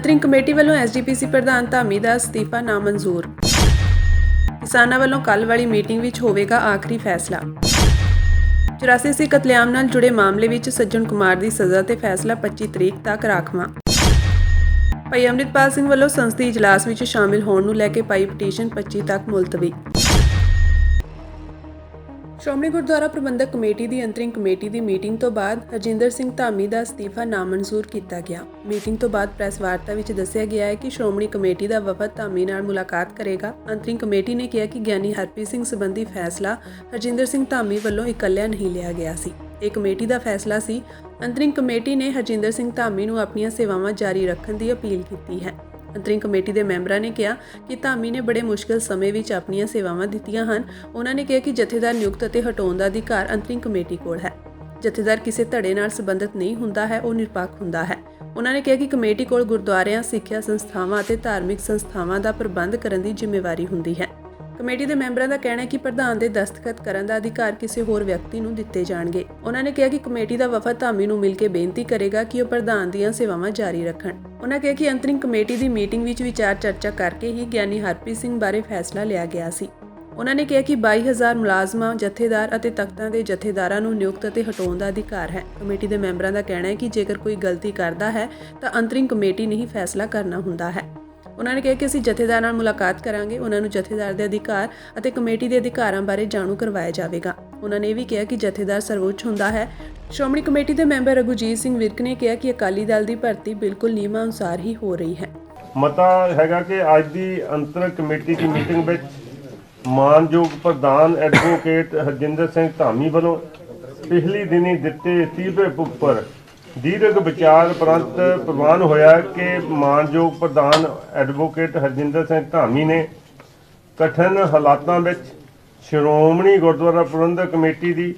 ਅੰਤਰਿਮ committee ਵੱਲੋਂ SGPC ਪ੍ਰਧਾਨ ਧਾਮੀ ਦਾ ਅਸਤੀਫਾ ਨਾਮਨਜ਼ੂਰ। ਕਿਸਾਨਾਂ ਵੱਲੋਂ ਕੱਲ੍ਹ ਵਾਲੀ ਮੀਟਿੰਗ ਵਿੱਚ ਹੋਵੇਗਾ ਆਖਰੀ ਫੈਸਲਾ। 84 ਕਤਲੇਆਮ ਨਾਲ ਜੁੜੇ ਮਾਮਲੇ ਵਿੱਚ ਸੱਜਣ ਕੁਮਾਰ ਦੀ ਸਜ਼ਾ ਤੇ ਫੈਸਲਾ 25 ਤਰੀਕ ਤੱਕ ਰਾਖਵਾਂ। ਭਾਈ ਅੰਮ੍ਰਿਤਪਾਲ ਸਿੰਘ ਵੱਲੋਂ ਸੰਸਦੀ ਇਜਲਾਸ ਵਿੱਚ ਸ਼ਾਮਿਲ ਹੋਣ ਨੂੰ ਲੈ ਕੇ ਪਾਈ ਪਟੀਸ਼ਨ 25 ਤੱਕ ਮੁਲਤਵੀ। ਸ਼੍ਰੋਮਣੀ ਗੁਰਦੁਆਰਾ ਪ੍ਰਬੰਧਕ ਕਮੇਟੀ ਦੀ ਅੰਤਰਿਮ ਕਮੇਟੀ ਦੀ ਮੀਟਿੰਗ ਤੋਂ ਬਾਅਦ ਹਰਜਿੰਦਰ ਸਿੰਘ ਧਾਮੀ ਦਾ ਅਸਤੀਫਾ ਨਾਮਨਜ਼ੂਰ ਕੀਤਾ ਗਿਆ। ਮੀਟਿੰਗ ਤੋਂ ਬਾਅਦ ਪ੍ਰੈਸ ਵਾਰਤਾ ਵਿੱਚ ਦੱਸਿਆ ਗਿਆ ਹੈ ਕਿ ਸ਼੍ਰੋਮਣੀ ਕਮੇਟੀ ਦਾ ਵਫਦ ਧਾਮੀ ਨਾਲ ਮੁਲਾਕਾਤ ਕਰੇਗਾ। ਅੰਤਰਿਮ ਕਮੇਟੀ ਨੇ ਕਿਹਾ ਕਿ ਗਿਆਨੀ ਹਰਪ੍ਰੀਤ ਸਿੰਘ ਸੰਬੰਧੀ ਫੈਸਲਾ ਹਰਜਿੰਦਰ ਸਿੰਘ ਧਾਮੀ ਵੱਲੋਂ ਇਕੱਲਿਆਂ ਨਹੀਂ ਲਿਆ ਗਿਆ ਸੀ। ਇਹ ਕਮੇਟੀ ਦਾ ਫੈਸਲਾ ਸੀ। ਅੰਤਰਿਮ ਕਮੇਟੀ ਨੇ ਹਰਜਿੰਦਰ ਸਿੰਘ ਧਾਮੀ ਨੂੰ ਆਪਣੀਆਂ ਸੇਵਾਵਾਂ ਜਾਰੀ ਰੱਖਣ ਦੀ ਅਪੀਲ ਕੀਤੀ ਹੈ। ਅੰਤਰਿਮ ਕਮੇਟੀ ਦੇ ਮੈਂਬਰਾਂ ਨੇ ਕਿਹਾ ਕਿ ਧਾਮੀ ਨੇ ਬੜੇ ਮੁਸ਼ਕਲ ਸਮੇਂ ਵਿੱਚ ਆਪਣੀਆਂ ਸੇਵਾਵਾਂ ਦਿੱਤੀਆਂ ਹਨ। ਉਹਨਾਂ ਨੇ ਕਿਹਾ ਕਿ ਜਥੇਦਾਰ ਨਿਯੁਕਤ ਅਤੇ ਹਟਾਉਣ ਦਾ ਅਧਿਕਾਰ ਅੰਤਰਿਮ ਕਮੇਟੀ ਕੋਲ ਹੈ। ਜਥੇਦਾਰ ਕਿਸੇ ਧੜੇ ਨਾਲ ਸੰਬੰਧਿਤ ਨਹੀਂ ਹੁੰਦਾ ਹੈ, ਉਹ ਨਿਰਪੱਖ ਹੁੰਦਾ ਹੈ। ਉਹਨਾਂ ਨੇ ਕਿਹਾ ਕਿ ਕਮੇਟੀ ਕੋਲ ਗੁਰਦੁਆਰਿਆਂ, ਸਿੱਖਿਆ ਸੰਸਥਾਵਾਂ ਅਤੇ ਧਾਰਮਿਕ ਸੰਸਥਾਵਾਂ ਦਾ ਪ੍ਰਬੰਧ ਕਰਨ ਦੀ ਜ਼ਿੰਮੇਵਾਰੀ ਹੁੰਦੀ ਹੈ। ਕਮੇਟੀ ਦੇ ਮੈਂਬਰਾਂ ਦਾ ਕਹਿਣਾ ਹੈ ਕਿ ਪ੍ਰਧਾਨ ਦੇ ਦਸਤਖਤ ਕਰਨ ਦਾ ਅਧਿਕਾਰ ਕਿਸੇ ਹੋਰ ਵਿਅਕਤੀ ਨੂੰ ਦਿੱਤੇ ਜਾਣਗੇ। ਉਹਨਾਂ ਨੇ ਕਿਹਾ ਕਿ ਕਮੇਟੀ ਦਾ ਵਫਦ ਧਾਮੀ ਨੂੰ ਮਿਲ ਕੇ ਬੇਨਤੀ ਕਰੇਗਾ ਕਿ ਉਹ ਪ੍ਰਧਾਨ ਦੀਆਂ ਸੇਵਾਵਾਂ ਜਾਰੀ ਰੱਖਣ। ਉਹਨਾਂ ਕਿਹਾ ਕਿ ਅੰਤਰਿਮ ਕਮੇਟੀ ਦੀ ਮੀਟਿੰਗ ਵਿੱਚ ਵਿਚਾਰ ਚਰਚਾ ਕਰਕੇ ਹੀ ਗਿਆਨੀ ਹਰਪ੍ਰੀਤ ਸਿੰਘ ਬਾਰੇ ਫੈਸਲਾ ਲਿਆ ਗਿਆ ਸੀ। ਉਹਨਾਂ ਨੇ ਕਿਹਾ ਕਿ 22,000 ਮੁਲਾਜ਼ਮਾਂ, ਜਥੇਦਾਰ ਅਤੇ ਤਖਤਾਂ ਦੇ ਜਥੇਦਾਰਾਂ ਨੂੰ ਨਿਯੁਕਤ ਅਤੇ ਹਟਾਉਣ ਦਾ ਅਧਿਕਾਰ ਹੈ। ਕਮੇਟੀ ਦੇ ਮੈਂਬਰਾਂ ਦਾ ਕਹਿਣਾ ਹੈ ਕਿ ਜੇਕਰ ਕੋਈ ਗਲਤੀ ਕਰਦਾ ਹੈ ਤਾਂ ਅੰਤਰਿਮ ਕਮੇਟੀ ਨੇ ਹੀ ਫੈਸਲਾ ਕਰਨਾ ਹੁੰਦਾ ਹੈ। ਉਹਨਾਂ ਨੇ ਕਿਹਾ ਕਿ ਅਸੀਂ ਜਥੇਦਾਰ ਨਾਲ ਮੁਲਾਕਾਤ ਕਰਾਂਗੇ, ਉਹਨਾਂ ਨੂੰ ਜਥੇਦਾਰ ਦੇ ਅਧਿਕਾਰ ਅਤੇ ਕਮੇਟੀ ਦੇ ਅਧਿਕਾਰਾਂ ਬਾਰੇ ਜਾਣੂ ਕਰਵਾਇਆ ਜਾਵੇਗਾ। ਉਹਨਾਂ ਨੇ ਇਹ ਵੀ ਕਿਹਾ ਕਿ ਜਥੇਦਾਰ ਸਰਵਉੱਚ ਹੁੰਦਾ ਹੈ। ਸ਼੍ਰੋਮਣੀ ਕਮੇਟੀ ਦੇ ਮੈਂਬਰ ਰਘੁਜੀਤ ਸਿੰਘ ਵਿਰਕ ਨੇ ਕਿਹਾ ਕਿ ਅਕਾਲੀ ਦਲ ਦੀ ਭਰਤੀ ਬਿਲਕੁਲ ਨਿਯਮਾਂ ਅਨੁਸਾਰ ਹੀ ਹੋ ਰਹੀ ਹੈ। ਮਤਾ ਹੈਗਾ ਕਿ ਅੱਜ ਦੀ ਅੰਤਰਿਮ ਕਮੇਟੀ ਦੀ ਮੀਟਿੰਗ ਵਿੱਚ ਮਾਨਯੋਗ ਪ੍ਰਧਾਨ ਐਡਵੋਕੇਟ ਹਰਜਿੰਦਰ ਸਿੰਘ ਧਾਮੀ ਵੱਲੋਂ ਪਿਛਲੀ ਦਿਨੀ ਦਿੱਤੇ ਅਸਤੀਫੇ ਉੱਪਰ ਦੀਰਘ ਵਿਚਾਰ ਉਪਰੰਤ ਪ੍ਰਵਾਨ ਹੋਇਆ ਕਿ ਮਾਨਯੋਗ ਪ੍ਰਧਾਨ ਐਡਵੋਕੇਟ ਹਰਜਿੰਦਰ ਸਿੰਘ ਧਾਮੀ ਨੇ ਕਠਿਨ ਹਾਲਾਤਾਂ ਵਿੱਚ ਸ਼੍ਰੋਮਣੀ ਗੁਰਦੁਆਰਾ ਪ੍ਰਬੰਧਕ ਕਮੇਟੀ ਦੀ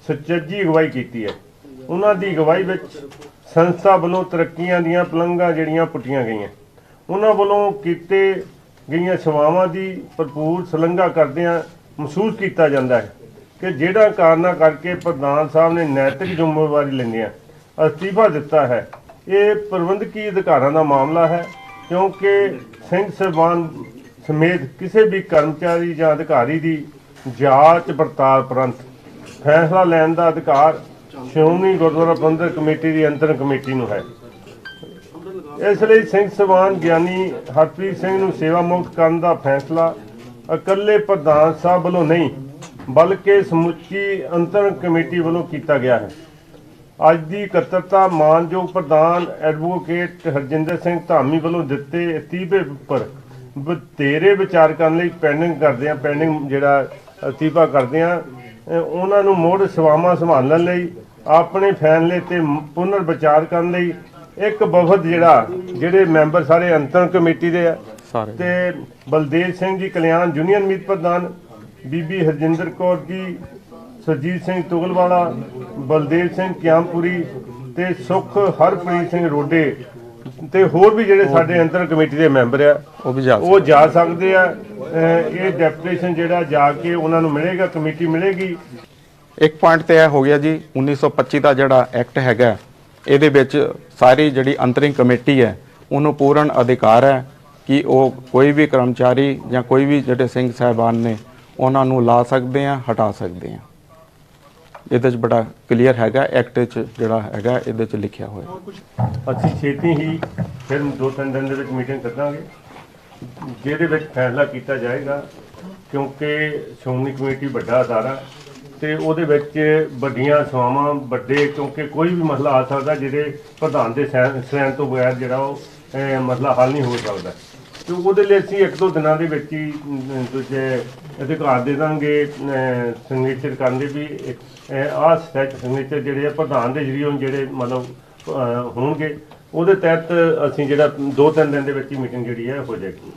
ਸੁਚੱਜੀ ਅਗਵਾਈ ਕੀਤੀ ਹੈ। ਉਹਨਾਂ ਦੀ ਅਗਵਾਈ ਵਿੱਚ ਸੰਸਥਾ ਵੱਲੋਂ ਤਰੱਕੀਆਂ ਦੀਆਂ ਪਲੰਘਾਂ ਜਿਹੜੀਆਂ ਪੁੱਟੀਆਂ ਗਈਆਂ, ਉਹਨਾਂ ਵੱਲੋਂ ਕੀਤੇ ਗਈਆਂ ਸੇਵਾਵਾਂ ਦੀ ਭਰਪੂਰ ਸ਼ਲਾਘਾ ਕਰਦਿਆਂ ਮਹਿਸੂਸ ਕੀਤਾ ਜਾਂਦਾ ਹੈ ਕਿ ਜਿਹੜਾ ਕਾਰਨਾਂ ਕਰਕੇ ਪ੍ਰਧਾਨ ਸਾਹਿਬ ਨੇ ਨੈਤਿਕ ਜ਼ਿੰਮੇਵਾਰੀ ਲੈਂਦਿਆਂ ਅਸਤੀਫਾ ਦਿੱਤਾ ਹੈ, ਇਹ ਪ੍ਰਬੰਧਕੀ ਅਧਿਕਾਰਾਂ ਦਾ ਮਾਮਲਾ ਹੈ, ਕਿਉਂਕਿ ਸਿੰਘ ਸਾਹਿਬਾਨ ਸਮੇਤ ਕਿਸੇ ਵੀ ਕਰਮਚਾਰੀ ਜਾਂ ਅਧਿਕਾਰੀ ਦੀ ਜਾਂਚ ਪੜਤਾਲ ਉਪਰੰਤ ਫੈਸਲਾ ਲੈਣ ਦਾ ਅਧਿਕਾਰ ਸ਼੍ਰੋਮਣੀ ਗੁਰਦੁਆਰਾ ਪ੍ਰਬੰਧਕ ਕਮੇਟੀ ਦੀ ਅੰਤਰਿਮ ਕਮੇਟੀ ਨੂੰ ਹੈ। ਇਸ ਲਈ ਸਿੰਘ ਸਾਹਿਬਾਨ ਗਿਆਨੀ ਹਰਪ੍ਰੀਤ ਸਿੰਘ ਨੂੰ ਸੇਵਾ ਮੁਕਤ ਕਰਨ ਦਾ ਫੈਸਲਾ ਇਕੱਲੇ ਪ੍ਰਧਾਨ ਸਾਹਿਬ ਵੱਲੋਂ ਨਹੀਂ, ਬਲਕਿ ਸਮੁੱਚੀ ਅੰਤਰਿਮ ਕਮੇਟੀ ਵੱਲੋਂ ਕੀਤਾ ਗਿਆ ਹੈ। ਅੱਜ ਦੀ ਇਕੱਤਰਤਾ ਮਾਨਯੋਗ ਪ੍ਰਧਾਨ ਐਡਵੋਕੇਟ ਹਰਜਿੰਦਰ ਸਿੰਘ ਧਾਮੀ ਵੱਲੋਂ ਦਿੱਤੇ ਅਸਤੀਫੇ ਉੱਪਰ ਵਧੇਰੇ ਵਿਚਾਰ ਕਰਨ ਲਈ ਪੈਂਡਿੰਗ ਜਿਹੜਾ ਅਸਤੀਫਾ ਕਰਦੇ ਆ, ਉਹਨਾਂ ਨੂੰ ਮੁੜ ਸੇਵਾਵਾਂ ਸੰਭਾਲਣ ਲਈ ਆਪਣੇ ਫੈਸਲੇ ਤੇ ਪੁਨਰ ਵਿਚਾਰ ਕਰਨ ਲਈ ਇੱਕ ਵਫਦ ਜਿਹੜੇ ਮੈਂਬਰ ਸਾਰੇ ਅੰਤਰਿਮ ਕਮੇਟੀ ਦੇ ਆ ਤੇ ਬਲਦੇਵ ਸਿੰਘ ਜੀ ਕਲਿਆਣ ਯੂਨੀਅਨ ਮੀਤ ਪ੍ਰਧਾਨ, ਬੀਬੀ ਹਰਜਿੰਦਰ ਕੌਰ ਜੀ, ਸਰਜੀਤ ਸਿੰਘ ਤੁਗਲਵਾਲਾ, ਬਲਦੇਵ ਸਿੰਘ ਕਿਆਮਪੁਰੀ ਤੇ ਸੁਖ ਹਰਪ੍ਰੀਤ ਸਿੰਘ ਰੋਡੇ ਤੇ ਹੋਰ ਵੀ ਜਿਹੜੇ ਸਾਡੇ ਅੰਤਰਿਮ ਕਮੇਟੀ ਦੇ ਮੈਂਬਰ ਆ ਉਹ ਜਾ ਸਕਦੇ ਆ। ਇਹ ਡੈਪੂਟੇਸ਼ਨ ਜਾ ਕੇ ਉਹਨਾਂ ਨੂੰ ਮਿਲੇਗਾ, ਕਮੇਟੀ ਮਿਲੇਗੀ। ਇੱਕ ਪੁਆਇੰਟ ਤੇ ਇਹ ਹੋ ਗਿਆ ਜੀ, 1925 ਦਾ ਜਿਹੜਾ ਐਕਟ ਹੈਗਾ, ਇਹਦੇ ਵਿੱਚ ਸਾਰੀ ਜਿਹੜੀ ਅੰਤਰਿਮ ਕਮੇਟੀ ਹੈ ਉਹਨੂੰ ਪੂਰਨ ਅਧਿਕਾਰ ਹੈ ਕਿ ਉਹ ਕੋਈ ਵੀ ਕਰਮਚਾਰੀ ਜਾਂ ਕੋਈ ਵੀ ਜਿਹੜੇ ਸਿੰਘ ਸਾਹਿਬਾਨ ਨੇ ਉਹਨਾਂ ਨੂੰ ਲਾ ਸਕਦੇ ਆ, ਹਟਾ ਸਕਦੇ ਆ। ਇਹਦੇ 'ਚ ਬੜਾ ਕਲੀਅਰ ਹੈਗਾ, ਐਕਟ 'ਚ ਜਿਹੜਾ ਹੈਗਾ ਇਹਦੇ 'ਚ ਲਿਖਿਆ ਹੋਇਆ। ਅਸੀਂ ਛੇਤੀ ਹੀ ਫਿਰ 2-3 ਦਿਨ ਦੇ ਵਿੱਚ ਮੀਟਿੰਗ ਕਰਾਂਗੇ ਜਿਹਦੇ ਵਿੱਚ ਫੈਸਲਾ ਕੀਤਾ ਜਾਏਗਾ, ਕਿਉਂਕਿ ਸ਼੍ਰੋਮਣੀ ਕਮੇਟੀ ਵੱਡਾ ਅਦਾਰਾ ਤੇ ਉਹਦੇ ਵਿੱਚ ਵੱਡੀਆਂ ਸੇਵਾਵਾਂ ਵੱਡੇ, ਕਿਉਂਕਿ ਕੋਈ ਵੀ ਮਸਲਾ ਆ ਸਕਦਾ ਜਿਹਦੇ ਪ੍ਰਧਾਨ ਦੇ ਸੈਨ ਤੋਂ ਬਗੈਰ ਉਹ ਮਸਲਾ ਹੱਲ ਨਹੀਂ ਹੋ ਸਕਦਾ। ਤੇ ਉਹਦੇ ਲਈ ਅਸੀਂ 1-2 ਦਿਨਾਂ ਦੇ ਵਿੱਚ ਹੀ ਦੂਜੇ ਅਧਿਕਾਰ ਦੇ ਦਾਂਗੇ ਸਿਗਨੇਚਰ ਕਰਨ ਦੇ ਵੀ ਆਹ ਸਿਗਨੇਚਰ ਜਿਹੜੇ ਆ ਪ੍ਰਧਾਨ ਦੇ ਜ਼ਰੀਏ ਹੋਣਗੇ। ਉਹਦੇ ਤਹਿਤ ਅਸੀਂ 2-3 ਦਿਨ ਦੇ ਵਿੱਚ ਹੀ ਮੀਟਿੰਗ ਹੋ ਜਾਏਗੀ।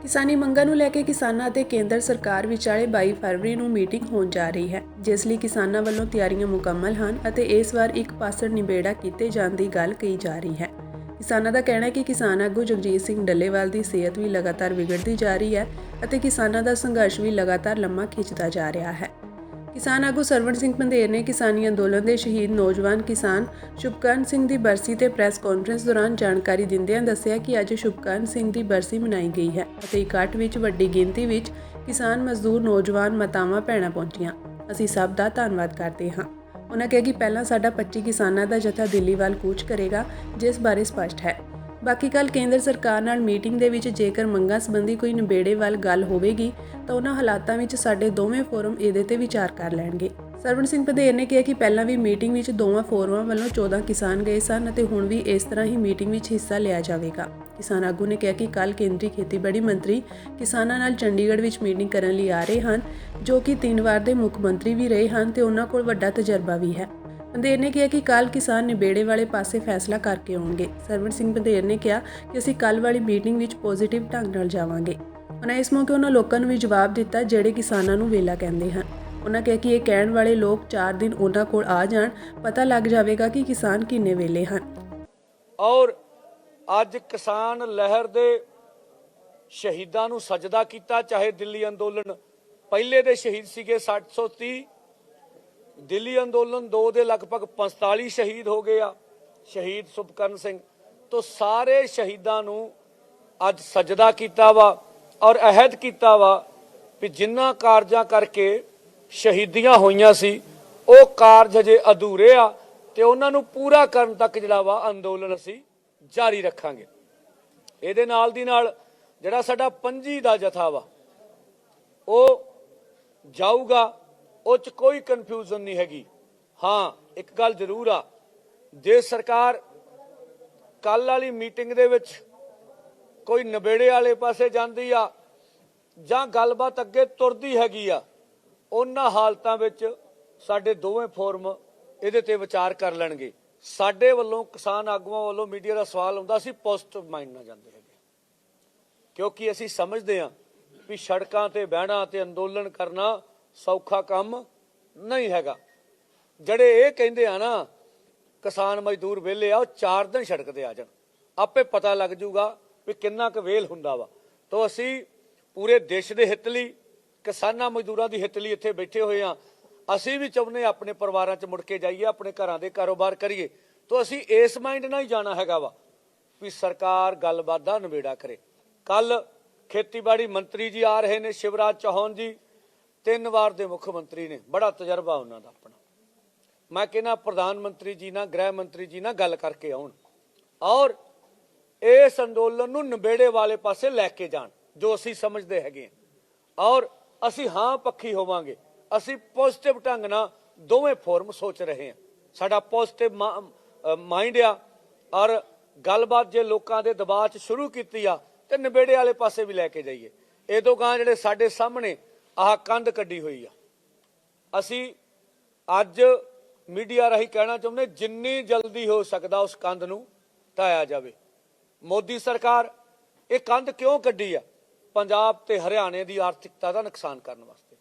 ਕਿਸਾਨੀ ਮੰਗਾਂ ਨੂੰ ਲੈ ਕੇ ਕਿਸਾਨਾਂ ਅਤੇ ਕੇਂਦਰ ਸਰਕਾਰ ਵਿਚਾਲੇ 22 ਫਰਵਰੀ ਨੂੰ ਮੀਟਿੰਗ ਹੋਣ ਜਾ ਰਹੀ ਹੈ, ਜਿਸ ਲਈ ਕਿਸਾਨਾਂ ਵੱਲੋਂ ਤਿਆਰੀਆਂ ਮੁਕੰਮਲ ਹਨ ਅਤੇ ਇਸ ਵਾਰ ਇੱਕ ਪਾਸੜ ਨਿਬੇੜਾ ਕੀਤੇ ਜਾਣ ਦੀ ਗੱਲ ਕਹੀ ਜਾ ਰਹੀ ਹੈ। ਕਿਸਾਨਾਂ ਦਾ ਕਹਿਣਾ ਹੈ ਕਿ ਕਿਸਾਨ ਆਗੂ ਜਗਜੀਤ ਸਿੰਘ ਡੱਲੇਵਾਲ ਦੀ ਸਿਹਤ ਵੀ ਲਗਾਤਾਰ ਵਿਗੜਦੀ ਜਾ ਰਹੀ ਹੈ ਅਤੇ ਕਿਸਾਨਾਂ ਦਾ ਸੰਘਰਸ਼ ਵੀ ਲਗਾਤਾਰ ਲੰਮਾ ਖਿੱਚਦਾ ਜਾ ਰਿਹਾ ਹੈ। ਕਿਸਾਨ ਆਗੂ ਸਰਵਣ ਸਿੰਘ ਪੰਧੇਰ ਨੇ ਕਿਸਾਨੀ ਅੰਦੋਲਨ ਦੇ ਸ਼ਹੀਦ ਨੌਜਵਾਨ ਕਿਸਾਨ ਸ਼ੁਭਕਰਨ ਸਿੰਘ ਦੀ ਬਰਸੀ ਤੇ ਪ੍ਰੈਸ ਕਾਨਫਰੰਸ ਦੌਰਾਨ ਜਾਣਕਾਰੀ ਦਿੰਦਿਆਂ ਦੱਸਿਆ ਕਿ ਅੱਜ ਸ਼ੁਭਕਰਨ ਸਿੰਘ ਦੀ ਬਰਸੀ ਮਨਾਈ ਗਈ ਹੈ ਅਤੇ ਇਕੱਠ ਵਿੱਚ ਵੱਡੀ ਗਿਣਤੀ ਵਿੱਚ ਕਿਸਾਨ ਮਜ਼ਦੂਰ ਨੌਜਵਾਨ ਮਾਤਾਵਾਂ ਭੈਣਾਂ ਪਹੁੰਚੀਆਂ। ਅਸੀਂ ਸਭ ਦਾ ਧੰਨਵਾਦ ਕਰਦੇ ਹਾਂ। ਉਹਨਾਂ ਕਿਹਾ ਕਿ ਪਹਿਲਾਂ ਸਾਡਾ 25 ਕਿਸਾਨਾਂ ਦਾ ਜਥਾ ਦਿੱਲੀ ਵੱਲ ਕੂਚ ਕਰੇਗਾ, ਜਿਸ ਬਾਰੇ ਸਪਸ਼ਟ ਹੈ। ਬਾਕੀ ਕੱਲ੍ਹ ਕੇਂਦਰ ਸਰਕਾਰ ਨਾਲ ਮੀਟਿੰਗ ਦੇ ਵਿੱਚ ਜੇਕਰ ਮੰਗਾਂ ਸੰਬੰਧੀ ਕੋਈ ਨਿਬੇੜੇ ਵੱਲ ਗੱਲ ਹੋਵੇਗੀ ਤਾਂ ਉਹਨਾਂ ਹਾਲਾਤਾਂ ਵਿੱਚ ਸਾਡੇ ਦੋਵੇਂ ਫੋਰਮ ਇਹਦੇ ਤੇ ਵਿਚਾਰ ਕਰ ਲੈਣਗੇ। ਸਰਵਣ ਸਿੰਘ ਪੰਧੇਰ ਨੇ ਕਿਹਾ ਕਿ ਪਹਿਲਾਂ ਵੀ ਮੀਟਿੰਗ ਵਿੱਚ ਦੋਵਾਂ ਫੋਰਮਾਂ ਵੱਲੋਂ 14 ਕਿਸਾਨ ਗਏ ਸਨ ਅਤੇ ਹੁਣ ਵੀ ਇਸ ਤਰ੍ਹਾਂ ਹੀ ਮੀਟਿੰਗ ਵਿੱਚ ਹਿੱਸਾ ਲਿਆ ਜਾਵੇਗਾ। ਕਿਸਾਨ ਆਗੂ ਨੇ ਕਿਹਾ ਕਿ ਕੱਲ੍ਹ ਕੇਂਦਰੀ ਖੇਤੀਬਾੜੀ ਮੰਤਰੀ ਕਿਸਾਨਾਂ ਨਾਲ ਚੰਡੀਗੜ੍ਹ ਵਿੱਚ ਮੀਟਿੰਗ ਕਰਨ ਲਈ ਆ ਰਹੇ ਹਨ, ਜੋ ਕਿ 3 ਵਾਰ ਦੇ ਮੁੱਖ ਮੰਤਰੀ ਵੀ ਰਹੇ ਹਨ ਤੇ ਉਹਨਾਂ ਕੋਲ ਵੱਡਾ ਤਜਰਬਾ ਵੀ ਹੈ। ਪੰਧੇਰ ਨੇ ਕਿਹਾ ਕਿ ਕੱਲ੍ਹ ਕਿਸਾਨ ਨਿਬੇੜੇ ਵਾਲੇ ਪਾਸੇ ਫੈਸਲਾ ਕਰਕੇ ਆਉਣਗੇ। ਸਰਵਣ ਸਿੰਘ ਪੰਧੇਰ ਨੇ ਕਿਹਾ ਕਿ ਅਸੀਂ ਕੱਲ੍ਹ ਵਾਲੀ ਮੀਟਿੰਗ ਵਿੱਚ ਪੋਜ਼ਿਟਿਵ ਢੰਗ ਨਾਲ ਜਾਵਾਂਗੇ। ਉਹਨਾਂ ਇਸ ਮੌਕੇ ਉਹਨਾਂ ਲੋਕਾਂ ਨੂੰ ਵੀ ਜਵਾਬ ਦਿੱਤਾ ਜਿਹੜੇ ਕਿਸਾਨਾਂ ਨੂੰ ਵੇਲਾ ਕਹਿੰਦੇ ਹਨ। ਉਹਨਾਂ ਕਿਹਾ ਕਿ ਇਹ ਕਹਿਣ ਵਾਲੇ ਲੋਕ 4 ਦਿਨ ਉਹਨਾਂ ਕੋਲ ਆ ਜਾਣ, ਪਤਾ ਲੱਗ ਜਾਵੇਗਾ ਕਿ ਕਿਸਾਨ ਕਿੰਨੇ ਵੇਲੇ ਹਨ। ਔਰ ਅੱਜ ਕਿਸਾਨ ਲਹਿਰ ਦੇ ਸ਼ਹੀਦਾਂ ਨੂੰ ਸਜਦਾ ਕੀਤਾ, ਚਾਹੇ ਦਿੱਲੀ ਅੰਦੋਲਨ ਪਹਿਲੇ ਦੇ ਸ਼ਹੀਦ ਸੀਗੇ 730, ਦਿੱਲੀ ਅੰਦੋਲਨ 2 ਦੇ ਲਗਭਗ 45 ਸ਼ਹੀਦ ਹੋ ਗਏ ਆ, ਸ਼ਹੀਦ ਸ਼ੁਭਕਰਨ ਸਿੰਘ ਤੋਂ ਸਾਰੇ ਸ਼ਹੀਦਾਂ ਨੂੰ ਅੱਜ ਸਜਦਾ ਕੀਤਾ ਵਾ ਔਰ ਅਹਿਦ ਕੀਤਾ ਵਾ ਵੀ ਜਿਨ੍ਹਾਂ ਕਾਰਜਾਂ ਕਰਕੇ ਸ਼ਹੀਦੀਆਂ ਹੋਈਆਂ ਸੀ ਉਹ ਕਾਰਜ ਅਜੇ ਅਧੂਰੇ ਆ ਤੇ ਉਹਨਾਂ ਨੂੰ ਪੂਰਾ ਕਰਨ ਤੱਕ ਜਿਹੜਾ ਵਾ ਅੰਦੋਲਨ ਅਸੀਂ ਜਾਰੀ ਰੱਖਾਂਗੇ। ਇਹਦੇ ਨਾਲ ਦੀ ਨਾਲ ਜਿਹੜਾ ਸਾਡਾ 25 ਦਾ ਜਥਾ ਵਾ ਉਹ ਜਾਊਗਾ, ਉਹ 'ਚ ਕੋਈ ਕਨਫਿਊਜ਼ਨ ਨਹੀਂ ਹੈਗੀ। ਹਾਂ, ਇੱਕ ਗੱਲ ਜ਼ਰੂਰ ਆ, ਜੇ ਸਰਕਾਰ ਕੱਲ ਵਾਲੀ ਮੀਟਿੰਗ ਦੇ ਵਿੱਚ ਕੋਈ ਨਿਬੇੜੇ ਵਾਲੇ ਪਾਸੇ ਜਾਂਦੀ ਆ ਜਾਂ ਗੱਲਬਾਤ ਅੱਗੇ ਤੁਰਦੀ ਹੈਗੀ ਆ, ਉਹਨਾਂ ਹਾਲਤਾਂ ਵਿੱਚ ਸਾਡੇ ਦੋਵੇਂ ਫੋਰਮ ਇਹਦੇ ਤੇ ਵਿਚਾਰ ਕਰ ਲੈਣਗੇ। ਸਾਡੇ ਵੱਲੋਂ ਕਿਸਾਨ ਆਗੂਆਂ ਵੱਲੋਂ ਮੀਡੀਆ ਦਾ ਸਵਾਲ ਹੁੰਦਾ, ਅਸੀਂ ਪੋਜ਼ਿਟਿਵ ਮਾਈਂਡ ਨਾਲ ਜਾਂਦੇ ਹੈਗੇ, ਕਿਉਂਕਿ ਅਸੀਂ ਸਮਝਦੇ ਹਾਂ ਵੀ ਸੜਕਾਂ ਤੇ ਬਹਿਣਾ ਤੇ ਅੰਦੋਲਨ ਕਰਨਾ ਸੌਖਾ ਕੰਮ ਨਹੀਂ ਹੈਗਾ। ਜਿਹੜੇ ਇਹ ਕਹਿੰਦੇ ਆ ਨਾ ਕਿਸਾਨ ਮਜ਼ਦੂਰ ਵਿਹਲੇ ਆ, ਉਹ 4 ਦਿਨ ਸੜਕ ਤੇ ਆ ਜਾਣ, ਆਪੇ ਪਤਾ ਲੱਗ ਜੂਗਾ ਵੀ ਕਿੰਨਾ ਕੁ ਵੇਲ ਹੁੰਦਾ ਵਾ। ਤਾਂ ਅਸੀਂ ਪੂਰੇ ਦੇਸ਼ ਦੇ ਹਿੱਤ ਲਈ, ਕਿਸਾਨਾਂ ਮਜ਼ਦੂਰਾਂ ਦੀ ਹਿੱਤ ਲਈ ਇੱਥੇ ਬੈਠੇ ਹੋਏ ਆ। ਅਸੀਂ ਵੀ ਚਾਹੁੰਦੇ ਆਪਣੇ ਪਰਿਵਾਰਾਂ 'ਚ ਮੁੜ ਕੇ ਜਾਈਏ, ਆਪਣੇ ਘਰਾਂ ਦੇ ਕਾਰੋਬਾਰ ਕਰੀਏ। ਤਾਂ ਅਸੀਂ ਇਸ ਮਾਈਂਡ ਨਾਲ ਹੀ ਜਾਣਾ ਹੈਗਾ ਵਾ ਵੀ ਸਰਕਾਰ ਗੱਲਬਾਤ ਦਾ ਨਿਬੇੜਾ ਕਰੇ। ਕੱਲ ਖੇਤੀਬਾੜੀ ਮੰਤਰੀ ਜੀ ਆ ਰਹੇ ਨੇ, ਸ਼ਿਵਰਾਜ ਚੌਹਾਨ ਜੀ 3 ਵਾਰ ਦੇ ਮੁੱਖ ਮੰਤਰੀ ਨੇ, ਬੜਾ ਤਜਰਬਾ ਉਹਨਾਂ ਦਾ ਆਪਣਾ। ਮੈਂ ਕਹਿੰਦਾ ਪ੍ਰਧਾਨ ਮੰਤਰੀ ਜੀ ਨਾਲ, ਗ੍ਰਹਿ ਮੰਤਰੀ ਜੀ ਨਾਲ ਗੱਲ ਕਰਕੇ ਆਉਣ ਔਰ ਇਸ ਅੰਦੋਲਨ ਨੂੰ ਨਿਬੇੜੇ ਵਾਲੇ ਪਾਸੇ ਲੈ ਕੇ ਜਾਣ, ਜੋ ਅਸੀਂ ਸਮਝਦੇ ਹੈਗੇ। ਔਰ ਅਸੀਂ ਹਾਂ ਪੱਖੀ ਹੋਵਾਂਗੇ, ਅਸੀਂ ਪੋਜ਼ਿਟਿਵ ਢੰਗ ਨਾਲ ਦੋਵੇਂ ਫੋਰਮ ਸੋਚ ਰਹੇ ਹਾਂ। ਸਾਡਾ ਪੋਜ਼ਿਟਿਵ ਮਾਈਂਡ ਆ ਔਰ ਗੱਲਬਾਤ ਜੇ ਲੋਕਾਂ ਦੇ ਦਬਾਅ 'ਚ ਸ਼ੁਰੂ ਕੀਤੀ ਆ ਤੇ ਨਿਬੇੜੇ ਵਾਲੇ ਪਾਸੇ ਵੀ ਲੈ ਕੇ ਜਾਈਏ। ਇਹ ਤੋਂ ਗਾਂ ਜਿਹੜੇ ਸਾਡੇ ਸਾਹਮਣੇ ਆਹ ਕੰਧ ਕੱਢੀ ਹੋਈ ਆ, ਅਸੀਂ ਅੱਜ ਮੀਡੀਆ ਰਾਹੀਂ ਕਹਿਣਾ ਚਾਹੁੰਦੇ ਜਿੰਨੀ ਜਲਦੀ ਹੋ ਸਕਦਾ ਉਸ ਕੰਧ ਨੂੰ ਢਾਇਆ ਜਾਵੇ। ਮੋਦੀ ਸਰਕਾਰ ਇਹ ਕੰਧ ਕਿਉਂ ਕੱਢੀ ਆ? ਪੰਜਾਬ ਤੇ ਹਰਿਆਣੇ ਦੀ ਆਰਥਿਕਤਾ ਦਾ ਨੁਕਸਾਨ ਕਰਨ ਵਾਸਤੇ,